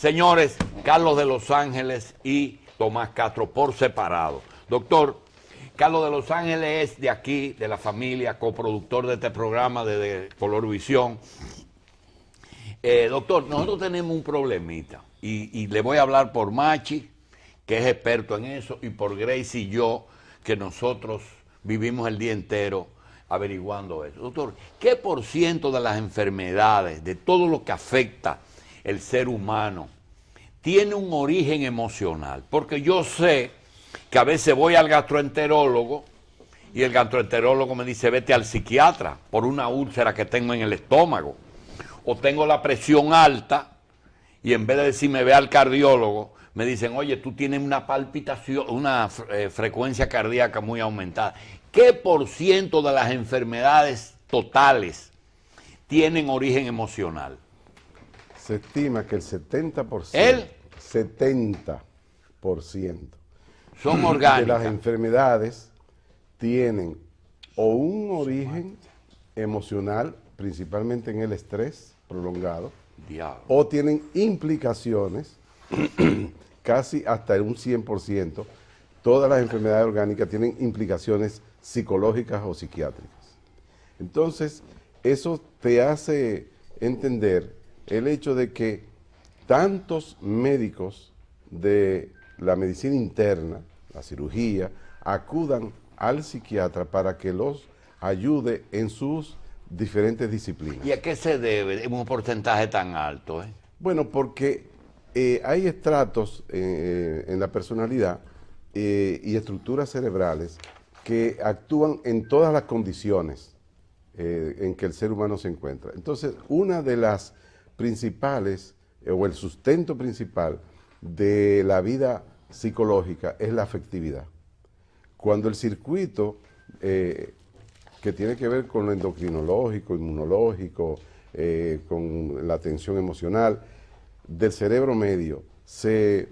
Señores, Carlos de Los Ángeles y Tomás Castro por separado. Doctor, Carlos de Los Ángeles es de aquí, de la familia, coproductor de este programa de Colorvisión. Doctor, nosotros tenemos un problemita y le voy a hablar por Machi, que es experto en eso, y por Grace y yo, que nosotros vivimos el día entero averiguando eso. Doctor, ¿qué por ciento de las enfermedades, de todo lo que afecta el ser humano, tiene un origen emocional? Porque yo sé que a veces voy al gastroenterólogo y el gastroenterólogo me dice, vete al psiquiatra por una úlcera que tengo en el estómago. O tengo la presión alta y en vez de decirme ve al cardiólogo, me dicen, oye, tú tienes una palpitación, una frecuencia cardíaca muy aumentada. ¿Qué por ciento de las enfermedades totales tienen origen emocional? Se estima que el 70%, ¿El? 70% son orgánicas. de las enfermedades tienen o un origen emocional, principalmente en el estrés prolongado, Diablo. o tienen implicaciones, casi hasta un 100%, todas las enfermedades orgánicas tienen implicaciones psicológicas o psiquiátricas. Entonces, eso te hace entender el hecho de que tantos médicos de la medicina interna, la cirugía, acudan al psiquiatra para que los ayude en sus diferentes disciplinas. ¿Y a qué se debe un porcentaje tan alto? Bueno, porque hay estratos en la personalidad y estructuras cerebrales que actúan en todas las condiciones en que el ser humano se encuentra. Entonces, una de las principales, o el sustento principal de la vida psicológica es la afectividad. Cuando el circuito que tiene que ver con lo endocrinológico, inmunológico, con la tensión emocional del cerebro medio, se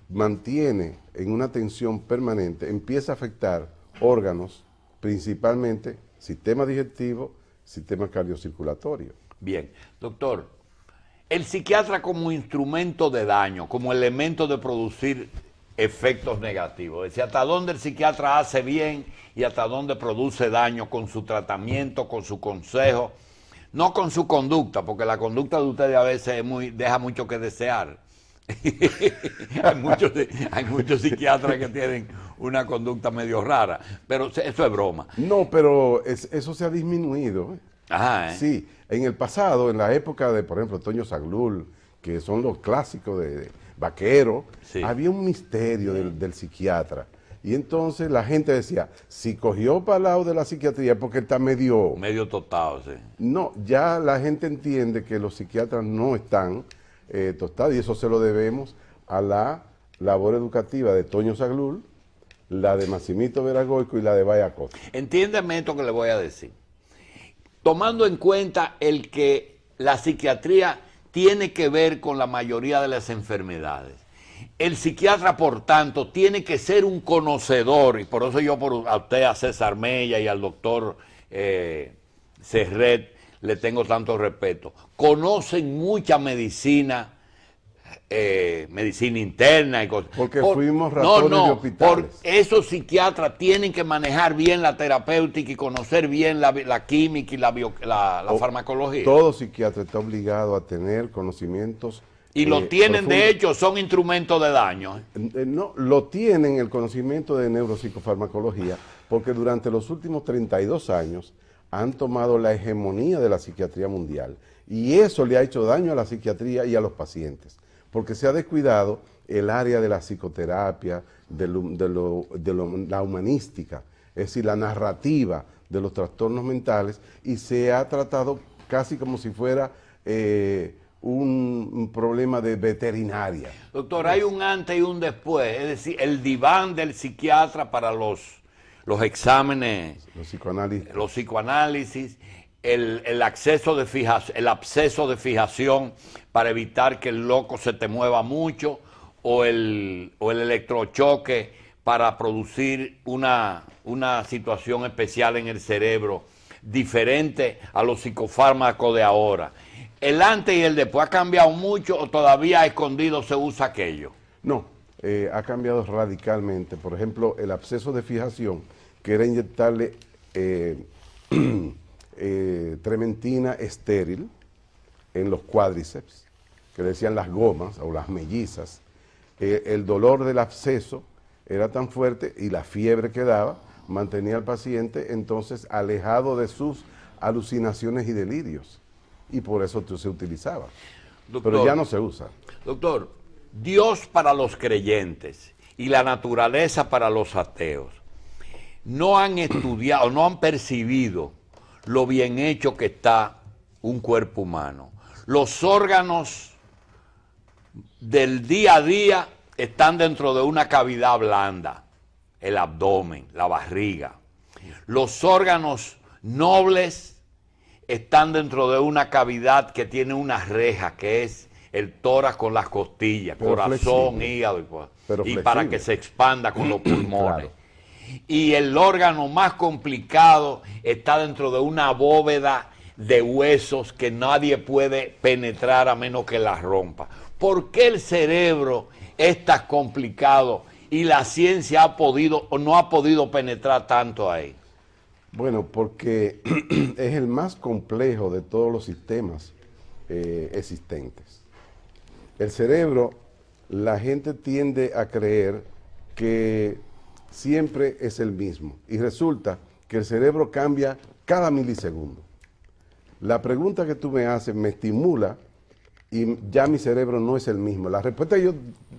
mantiene en una tensión permanente, empieza a afectar órganos, principalmente sistema digestivo, sistema cardiocirculatorio. Bien, doctor, el psiquiatra como instrumento de daño, como elemento de producir efectos negativos, es decir, hasta dónde el psiquiatra hace bien y hasta dónde produce daño con su tratamiento, con su consejo, no con su conducta, porque la conducta de ustedes a veces deja mucho que desear. hay muchos psiquiatras que tienen una conducta medio rara, pero eso es broma. No, pero eso se ha disminuido. Ajá, Sí, en el pasado, en la época de, por ejemplo, Toño Saglul, que son los clásicos de Vaquero, sí, había un misterio del psiquiatra. Y entonces la gente decía, si cogió para el lado de la psiquiatría es porque está medio tostado, sí. No, ya la gente entiende que los psiquiatras no están tostados, y eso se lo debemos a la labor educativa de Toño Saglul, la de Maximito Veragoico y la de Vaya Costa. Entiéndeme esto que le voy a decir. Tomando en cuenta el que la psiquiatría tiene que ver con la mayoría de las enfermedades, el psiquiatra, por tanto, tiene que ser un conocedor, y por eso yo a usted, a César Mella y al doctor Serret, le tengo tanto respeto. Conocen mucha medicina, medicina interna y cosas. Porque fuimos ratones de hospitales. Esos psiquiatras tienen que manejar bien la terapéutica y conocer bien la química y la farmacología. Todo psiquiatra está obligado a tener conocimientos. Y lo tienen, profundos. de hecho, son instrumentos de daño. No, lo tienen el conocimiento de neuropsicofarmacología, porque durante los últimos 32 años han tomado la hegemonía de la psiquiatría mundial. Y eso le ha hecho daño a la psiquiatría y a los pacientes, porque se ha descuidado el área de la psicoterapia, de la humanística, es decir, la narrativa de los trastornos mentales, y se ha tratado casi como si fuera un problema de veterinaria. Doctor, hay un antes y un después, es decir, el diván del psiquiatra para los exámenes, los psicoanálisis, el absceso de fijación para evitar que el loco se te mueva mucho, o el electrochoque para producir una situación especial en el cerebro, diferente a los psicofármacos de ahora. ¿El antes y el después ha cambiado mucho o todavía escondido se usa aquello? No, ha cambiado radicalmente. Por ejemplo, el absceso de fijación, que era inyectarle trementina estéril en los cuádriceps, que le decían las gomas o las mellizas. El dolor del absceso era tan fuerte y la fiebre que daba mantenía al paciente entonces alejado de sus alucinaciones y delirios. Y por eso se utilizaba. Doctor, pero ya no se usa. Doctor, Dios para los creyentes y la naturaleza para los ateos no han estudiado, no han percibido lo bien hecho que está un cuerpo humano. Los órganos del día a día están dentro de una cavidad blanda, el abdomen, la barriga. Los órganos nobles están dentro de una cavidad que tiene una reja, que es el tórax con las costillas, pero corazón, flexible, hígado, y para que se expanda con los pulmones. Claro. Y el órgano más complicado está dentro de una bóveda de huesos que nadie puede penetrar a menos que la rompa. ¿Por qué el cerebro es tan complicado y la ciencia ha podido o no ha podido penetrar tanto ahí? Bueno, porque es el más complejo de todos los sistemas existentes. El cerebro, la gente tiende a creer que siempre es el mismo y resulta que el cerebro cambia cada milisegundo. La pregunta que tú me haces me estimula y ya mi cerebro no es el mismo. La respuesta que yo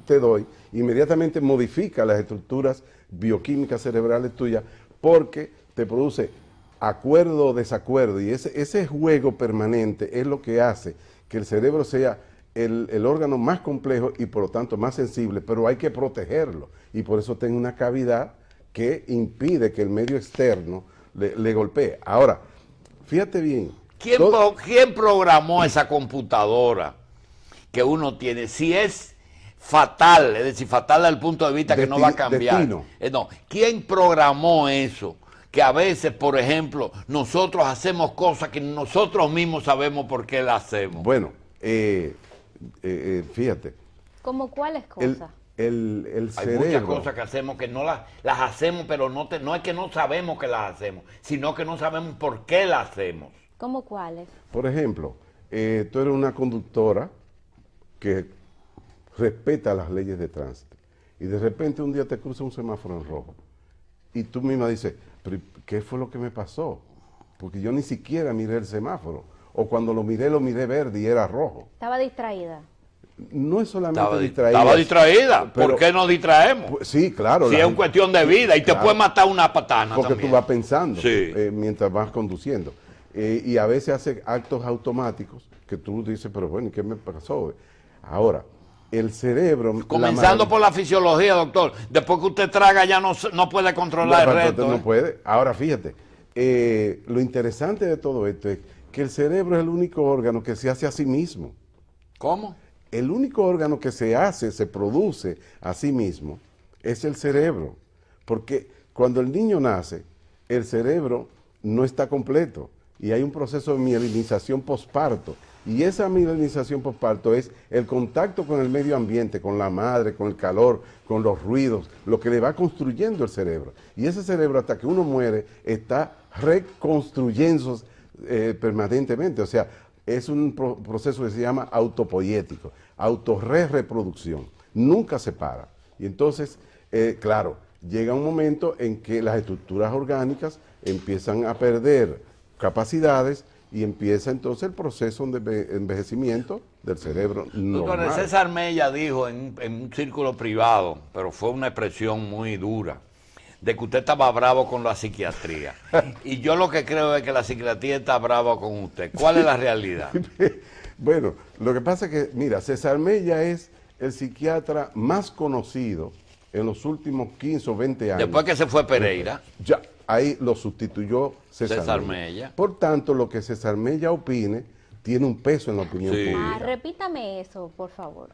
te doy inmediatamente modifica las estructuras bioquímicas cerebrales tuyas porque te produce acuerdo o desacuerdo, y ese juego permanente es lo que hace que el cerebro sea el órgano más complejo y por lo tanto más sensible, pero hay que protegerlo, y por eso tiene una cavidad que impide que el medio externo le golpee. Ahora, fíjate bien. ¿Quién programó esa computadora que uno tiene? Si es fatal, es decir, fatal desde el punto de vista que no va a cambiar. No, ¿quién programó eso? Que a veces, por ejemplo, nosotros hacemos cosas que nosotros mismos sabemos por qué las hacemos. Bueno, fíjate. ¿Cómo cuáles cosas? El Hay cerebro. muchas cosas que hacemos que no las hacemos, pero no es que no sabemos que las hacemos, sino que no sabemos por qué las hacemos. ¿Cómo cuáles? Por ejemplo, tú eres una conductora que respeta las leyes de tránsito y de repente un día te cruza un semáforo en rojo y tú misma dices, ¿pero qué fue lo que me pasó? Porque yo ni siquiera miré el semáforo, o cuando lo miré verde y era rojo. Estaba distraída. No es solamente distraída. Estaba distraída. ¿Por qué nos distraemos? Pues, sí, claro. Si es una cuestión de vida y te puede matar una patana porque también. Tú vas pensando sí. Mientras vas conduciendo. Y a veces hace actos automáticos que tú dices, pero bueno, ¿y qué me pasó? Ahora, el cerebro... Comenzando por la fisiología, doctor. Después que usted traga ya no puede controlar el resto. No puede. Ahora, fíjate, lo interesante de todo esto es que el cerebro es el único órgano que se hace a sí mismo. ¿Cómo? El único órgano que se produce a sí mismo es el cerebro. Porque cuando el niño nace, el cerebro no está completo y hay un proceso de mielinización posparto. Y esa mielinización posparto es el contacto con el medio ambiente, con la madre, con el calor, con los ruidos, lo que le va construyendo el cerebro. Y ese cerebro, hasta que uno muere, está reconstruyéndose permanentemente. O sea, es un proceso que se llama autopoiético, autorreproducción. Nunca se para. Y entonces, claro, llega un momento en que las estructuras orgánicas empiezan a perder capacidades y empieza entonces el proceso de envejecimiento del cerebro normal. Doctor César Mella dijo en un círculo privado, pero fue una expresión muy dura, de que usted estaba bravo con la psiquiatría. Y yo lo que creo es que la psiquiatría está brava con usted. ¿Cuál es la realidad? Bueno, lo que pasa es que, mira, César Mella es el psiquiatra más conocido en los últimos 15 o 20 años. Después que se fue Pereira. Ya, ahí lo sustituyó César Mella. Por tanto, lo que César Mella opine tiene un peso en la opinión pública. Repítame eso, por favor.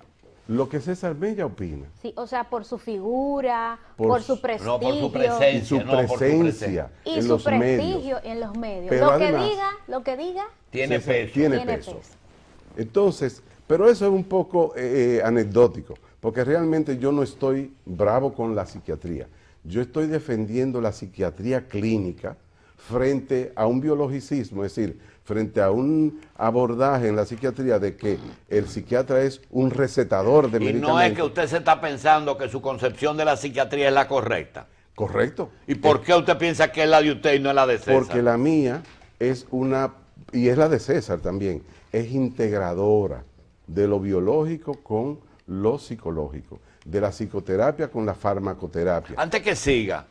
Lo que César Mella opina. Sí, o sea, por su figura, por su prestigio. No, por su presencia. Y su presencia y su prestigio en los medios. Pero Lo además, que diga, tiene peso. Tiene peso. Entonces, pero eso es un poco anecdótico, porque realmente yo no estoy bravo con la psiquiatría. Yo estoy defendiendo la psiquiatría clínica frente a un biologicismo, es decir, frente a un abordaje en la psiquiatría de que el psiquiatra es un recetador de medicamentos. Y no es que usted se está pensando que su concepción de la psiquiatría es la correcta. Correcto. ¿Y por qué usted piensa que es la de usted y no es la de César? Porque la mía es una, y es la de César también, es integradora de lo biológico con lo psicológico, de la psicoterapia con la farmacoterapia. Antes que siga,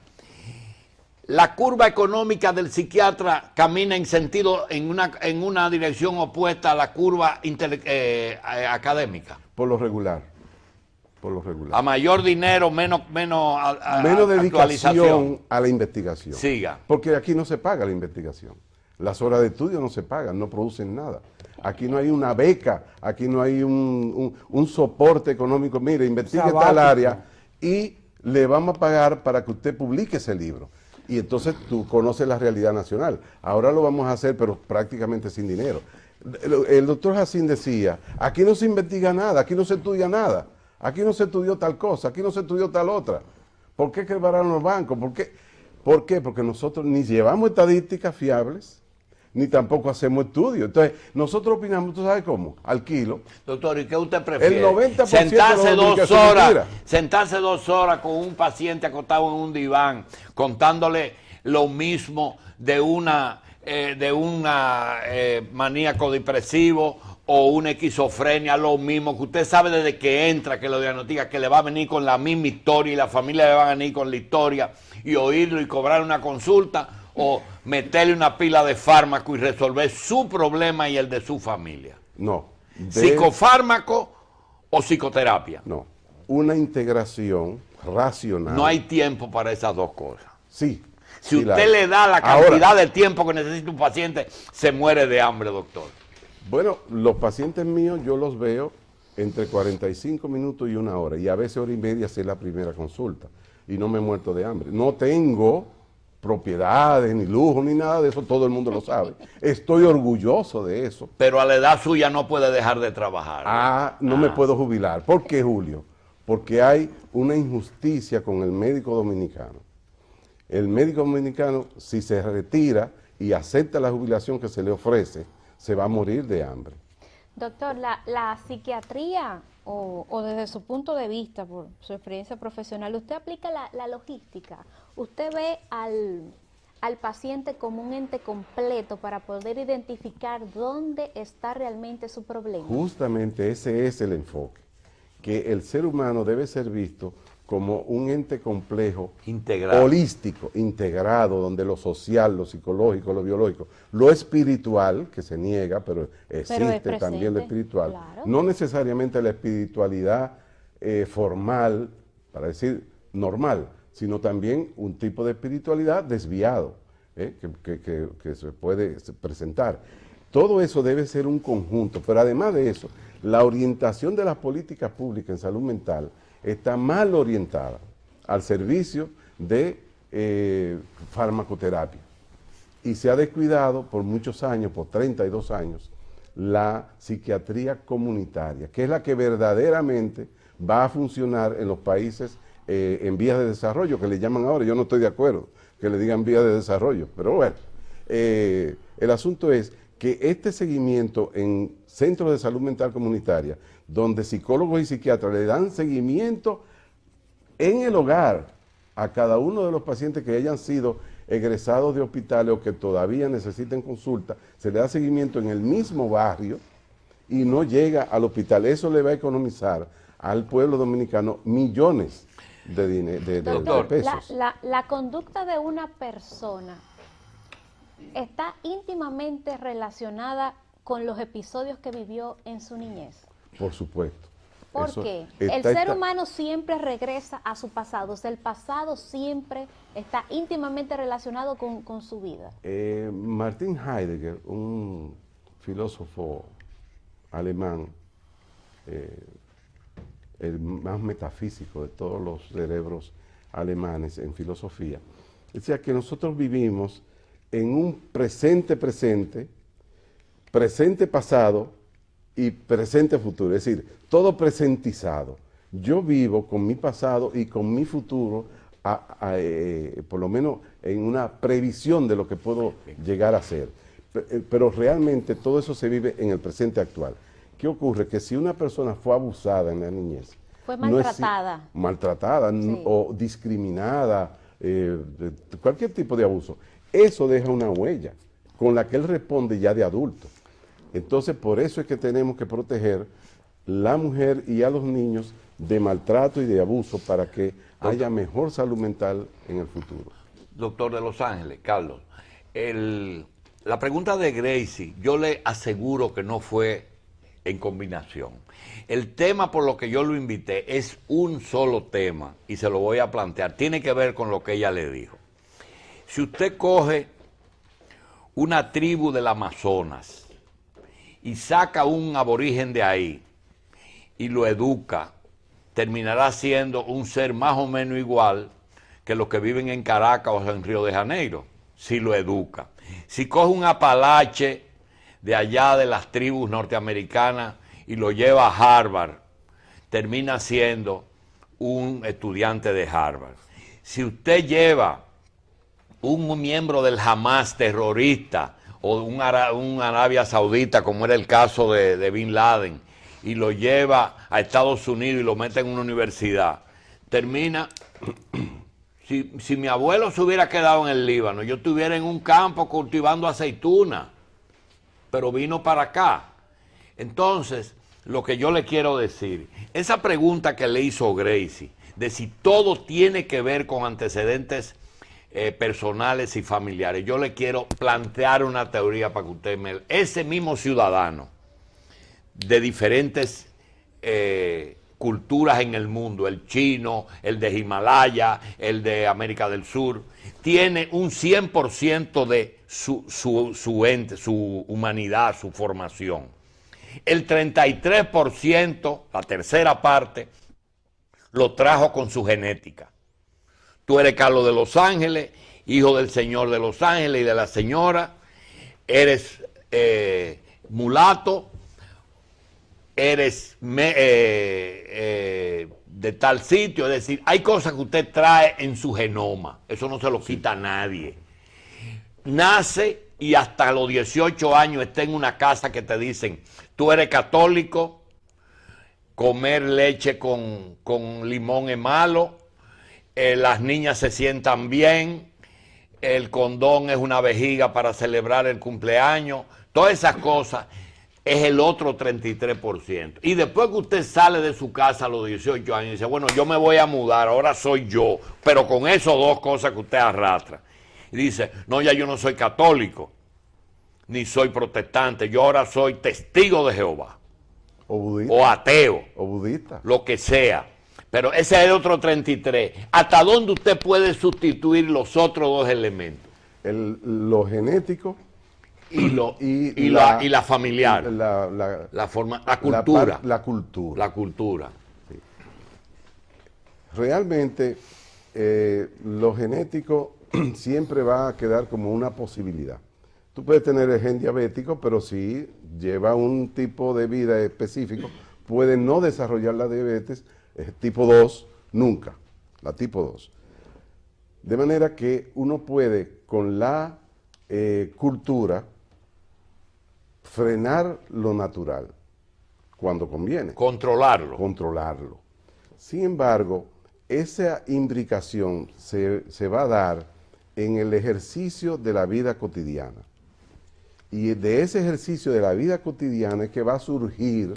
la curva económica del psiquiatra camina en sentido, en una dirección opuesta a la curva académica. Por lo regular. Por lo regular. A mayor dinero, menos dedicación actualización a la investigación. Siga. Porque aquí no se paga la investigación. Las horas de estudio no se pagan, no producen nada. Aquí no hay una beca, aquí no hay un soporte económico. Mire, investigue tal área y le vamos a pagar para que usted publique ese libro. Y entonces tú conoces la realidad nacional. Ahora lo vamos a hacer, pero prácticamente sin dinero. El doctor Jacín decía, aquí no se investiga nada, aquí no se estudia nada. Aquí no se estudió tal cosa, aquí no se estudió tal otra. ¿Por qué quebraron los bancos? ¿Por qué? Porque nosotros ni llevamos estadísticas fiables, ni tampoco hacemos estudios. Entonces, nosotros opinamos, ¿tú sabes cómo? Al kilo. Doctor, ¿y qué usted prefiere? El 90% sentarse de los 2 horas, sentarse 2 horas con un paciente acostado en un diván, contándole lo mismo de una maníaco depresivo o una esquizofrenia, lo mismo, que usted sabe desde que entra, que lo diagnostica, que le va a venir con la misma historia y la familia le va a venir con la historia y oírlo y cobrar una consulta o meterle una pila de fármaco y resolver su problema y el de su familia? No. ¿Psicofármaco o psicoterapia? No. Una integración racional. No hay tiempo para esas dos cosas. Sí. Si sí usted le da la Ahora, cantidad de tiempo que necesita un paciente, se muere de hambre, doctor. Bueno, los pacientes míos yo los veo entre 45 minutos y 1 hora, y a veces 1 hora y media si es la primera consulta, y no me he muerto de hambre. No tengo propiedades, ni lujo, ni nada de eso, todo el mundo lo sabe. Estoy orgulloso de eso. Pero a la edad suya no puede dejar de trabajar. No me puedo jubilar. ¿Por qué, Julio? Porque hay una injusticia con el médico dominicano. El médico dominicano, si se retira y acepta la jubilación que se le ofrece, se va a morir de hambre. Doctor, la psiquiatría, o desde su punto de vista, por su experiencia profesional, usted aplica la logística. Usted ve al paciente como un ente completo para poder identificar dónde está realmente su problema. Justamente ese es el enfoque, que el ser humano debe ser visto como un ente complejo, integrado, holístico, integrado, donde lo social, lo psicológico, lo biológico, lo espiritual, que se niega, pero existe también lo espiritual, claro. No necesariamente la espiritualidad formal, para decir normal, sino también un tipo de espiritualidad desviado, que se puede presentar. Todo eso debe ser un conjunto, pero además de eso, la orientación de las políticas públicas en salud mental está mal orientada al servicio de farmacoterapia. Y se ha descuidado por muchos años, por 32 años, la psiquiatría comunitaria, que es la que verdaderamente va a funcionar en los países en vías de desarrollo, que le llaman ahora. Yo no estoy de acuerdo que le digan vías de desarrollo, pero bueno, el asunto es que este seguimiento en centros de salud mental comunitaria, donde psicólogos y psiquiatras le dan seguimiento en el hogar a cada uno de los pacientes que hayan sido egresados de hospitales o que todavía necesiten consulta, se le da seguimiento en el mismo barrio y no llega al hospital. Eso le va a economizar al pueblo dominicano millones de pesos. La conducta de una persona está íntimamente relacionada con los episodios que vivió en su niñez. Por supuesto. ¿Por qué? El ser humano siempre regresa a su pasado, o sea, el pasado siempre está íntimamente relacionado con su vida. Martin Heidegger, un filósofo alemán, el más metafísico de todos los cerebros alemanes en filosofía, decía que nosotros vivimos en un presente pasado y presente-futuro, es decir, todo presentizado. Yo vivo con mi pasado y con mi futuro, por lo menos en una previsión de lo que puedo llegar a ser. Pero realmente todo eso se vive en el presente actual. ¿Qué ocurre? Que si una persona fue abusada en la niñez, fue maltratada, maltratada sí, o discriminada, cualquier tipo de abuso, eso deja una huella con la que él responde ya de adulto. Entonces, por eso es que tenemos que proteger la mujer y a los niños de maltrato y de abuso para que haya mejor salud mental en el futuro. Doctor de Los Ángeles, Carlos, la pregunta de Gracie, yo le aseguro que no fue en combinación. El tema por lo que yo lo invité es un solo tema y se lo voy a plantear. Tiene que ver con lo que ella le dijo. Si usted coge una tribu del Amazonas y saca un aborigen de ahí y lo educa, terminará siendo un ser más o menos igual que los que viven en Caracas o en Río de Janeiro, si lo educa. Si coge un apalache de allá de las tribus norteamericanas y lo lleva a Harvard, termina siendo un estudiante de Harvard. Si usted lleva un miembro del Hamas terrorista o un Arabia Saudita, como era el caso de Bin Laden, y lo lleva a Estados Unidos y lo mete en una universidad, termina... Si mi abuelo se hubiera quedado en el Líbano, yo estuviera en un campo cultivando aceituna, pero vino para acá. Entonces, lo que yo le quiero decir, esa pregunta que le hizo Gracie, de si todo tiene que ver con antecedentes personales y familiares, yo le quiero plantear una teoría para que usted me... Ese mismo ciudadano de diferentes culturas en el mundo, el chino, el de Himalaya, el de América del Sur, tiene un 100% de su ente, su humanidad, su formación. El 33%, la tercera parte, lo trajo con su genética. Tú eres Carlos de Los Ángeles, hijo del señor de Los Ángeles y de la señora, eres mulato, eres de tal sitio, es decir, hay cosas que usted trae en su genoma, eso no se lo quita a nadie. Nace y hasta los 18 años está en una casa que te dicen, tú eres católico, comer leche con limón es malo, las niñas se sientan bien, el condón es una vejiga para celebrar el cumpleaños, todas esas cosas. Es el otro 33%. Y después que usted sale de su casa a los 18 años y dice, bueno, yo me voy a mudar, ahora soy yo, pero con esas dos cosas que usted arrastra. Y dice, no, ya yo no soy católico, ni soy protestante, yo ahora soy testigo de Jehová. O budista. O ateo. O budista. Lo que sea. Pero ese es el otro 33. ¿Hasta dónde usted puede sustituir los otros dos elementos? Lo genético. Y la familiar, la cultura. La cultura. La cultura. Sí. Realmente, lo genético siempre va a quedar como una posibilidad. Tú puedes tener el gen diabético, pero si lleva un tipo de vida específico, puede no desarrollar la diabetes tipo 2 nunca, la tipo 2. De manera que uno puede, con la cultura, frenar lo natural cuando conviene. Controlarlo. Controlarlo. Sin embargo, esa imbricación se va a dar en el ejercicio de la vida cotidiana. Y de ese ejercicio de la vida cotidiana es que va a surgir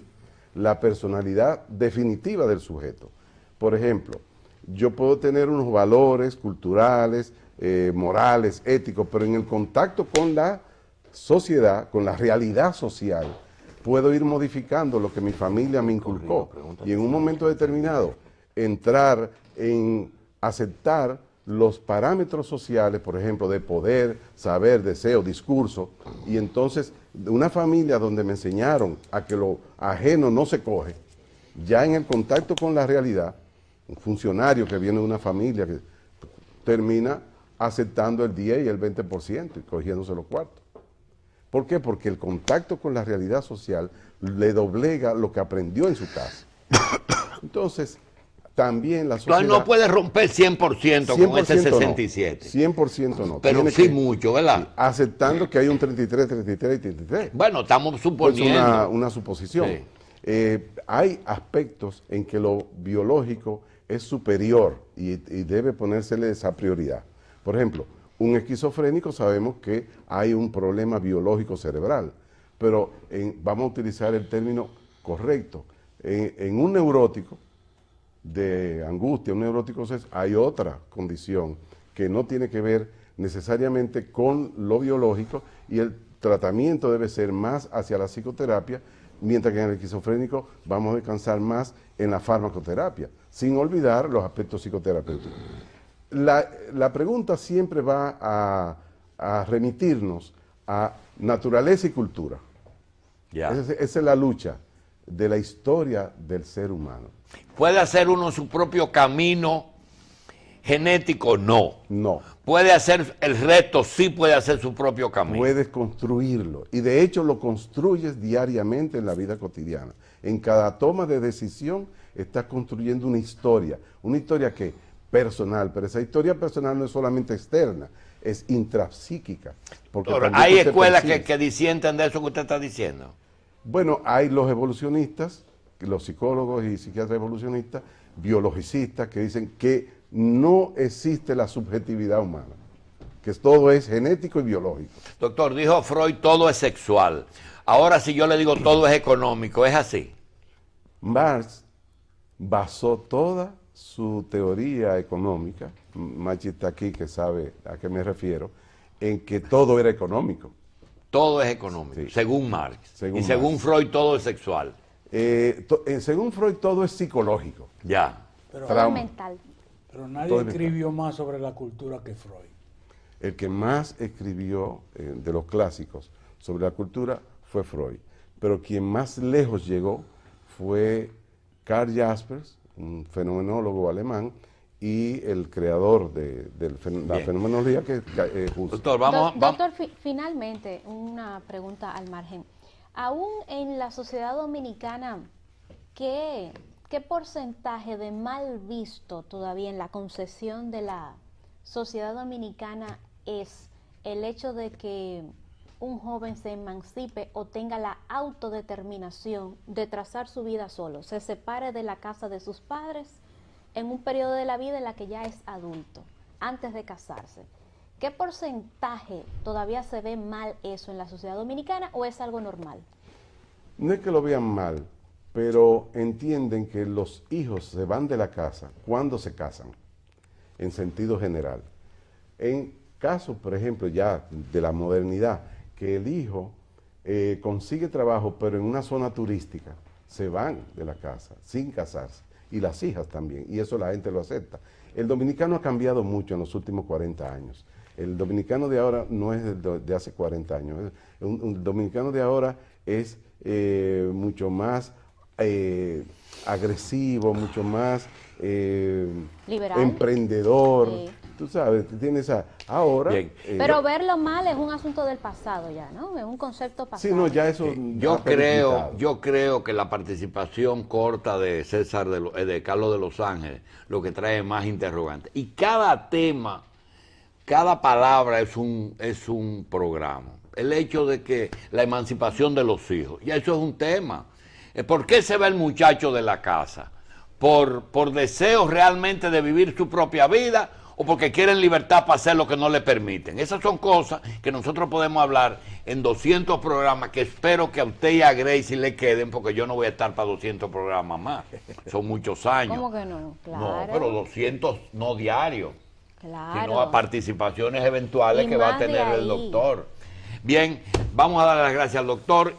la personalidad definitiva del sujeto. Por ejemplo, yo puedo tener unos valores culturales, morales, éticos, pero en el contacto con la sociedad, con la realidad social, puedo ir modificando lo que mi familia me inculcó y en un momento determinado entrar en aceptar los parámetros sociales, por ejemplo, de poder, saber, deseo, discurso, y entonces una familia donde me enseñaron a que lo ajeno no se coge, ya en el contacto con la realidad, un funcionario que viene de una familia que termina aceptando el 10 y el 20% y cogiéndose los cuartos. ¿Por qué? Porque el contacto con la realidad social le doblega lo que aprendió en su casa. Entonces, también la sociedad... Entonces no puede romper 100% con ese 67. No, 100% no. Pero Tiene sí que, mucho, ¿verdad? sí, aceptando que hay un 33, 33 y 33. Bueno, estamos Pues suponiendo. una suposición. Sí. Hay aspectos en que lo biológico es superior y debe ponérsele esa prioridad. Por ejemplo, un esquizofrénico sabemos que hay un problema biológico cerebral, pero vamos a utilizar el término correcto. En un neurótico de angustia, un neurótico, hay otra condición que no tiene que ver necesariamente con lo biológico y el tratamiento debe ser más hacia la psicoterapia, mientras que en el esquizofrénico vamos a descansar más en la farmacoterapia, sin olvidar los aspectos psicoterapéuticos. La pregunta siempre va a remitirnos a naturaleza y cultura. Ya. Esa es la lucha de la historia del ser humano. ¿Puede hacer uno su propio camino genético? No. No. ¿Puede hacer el resto? Sí puede hacer su propio camino. Puedes construirlo y de hecho lo construyes diariamente en la vida cotidiana. En cada toma de decisión estás construyendo una historia que personal, pero esa historia personal no es solamente externa, es intrapsíquica. Porque hay escuelas que disienten de eso que usted está diciendo. Bueno, hay los evolucionistas, los psicólogos y psiquiatras evolucionistas, biologicistas, que dicen que no existe la subjetividad humana, que todo es genético y biológico. Doctor, dijo Freud, todo es sexual. Ahora si yo le digo todo es económico, ¿es así? Marx basó toda su teoría económica, Machi está aquí que sabe a qué me refiero, en que todo era económico. Todo es económico, sí, según Marx. Según Marx. Freud todo es sexual. Según Freud todo es psicológico. Ya. Todo mental. Pero nadie escribió más sobre la cultura que Freud. El que más escribió de los clásicos sobre la cultura fue Freud. Pero quien más lejos llegó fue Karl Jaspers, un fenomenólogo alemán, y el creador de la fenomenología que es Husserl. Doctor, vamos. Doctor, finalmente, una pregunta al margen. Aún en la sociedad dominicana, ¿qué porcentaje de mal visto todavía en la concepción de la sociedad dominicana es el hecho de que un joven se emancipe o tenga la autodeterminación de trazar su vida solo, se separe de la casa de sus padres en un periodo de la vida en la que ya es adulto, antes de casarse? ¿Qué porcentaje todavía se ve mal eso en la sociedad dominicana o es algo normal? No es que lo vean mal, pero entienden que los hijos se van de la casa cuando se casan, en sentido general. En casos, por ejemplo, ya de la modernidad, que el hijo consigue trabajo, pero en una zona turística, se van de la casa sin casarse, y las hijas también, y eso la gente lo acepta. El dominicano ha cambiado mucho en los últimos 40 años. El dominicano de ahora no es de hace 40 años. Un dominicano de ahora es mucho más agresivo, mucho más liberal, emprendedor. Sí. Tú sabes, tienes ahora... pero verlo mal es un asunto del pasado ya, ¿no? Es un concepto pasado. Sí, no, ya eso... Yo creo que la participación corta de de Carlos de Los Ángeles, lo que trae más interrogantes. Y cada tema, cada palabra es un programa. El hecho de que la emancipación de los hijos, ya eso es un tema. ¿Por qué se va el muchacho de la casa? ¿Por deseo realmente de vivir su propia vida o porque quieren libertad para hacer lo que no le permiten? Esas son cosas que nosotros podemos hablar en 200 programas, que espero que a usted y a Gracie le queden, porque yo no voy a estar para 200 programas más. Son muchos años. ¿Cómo que no? Claro. No, pero 200 no diarios, claro, sino a participaciones eventuales y que va a más de tener el ahí. doctor. Bien, vamos a dar las gracias al doctor.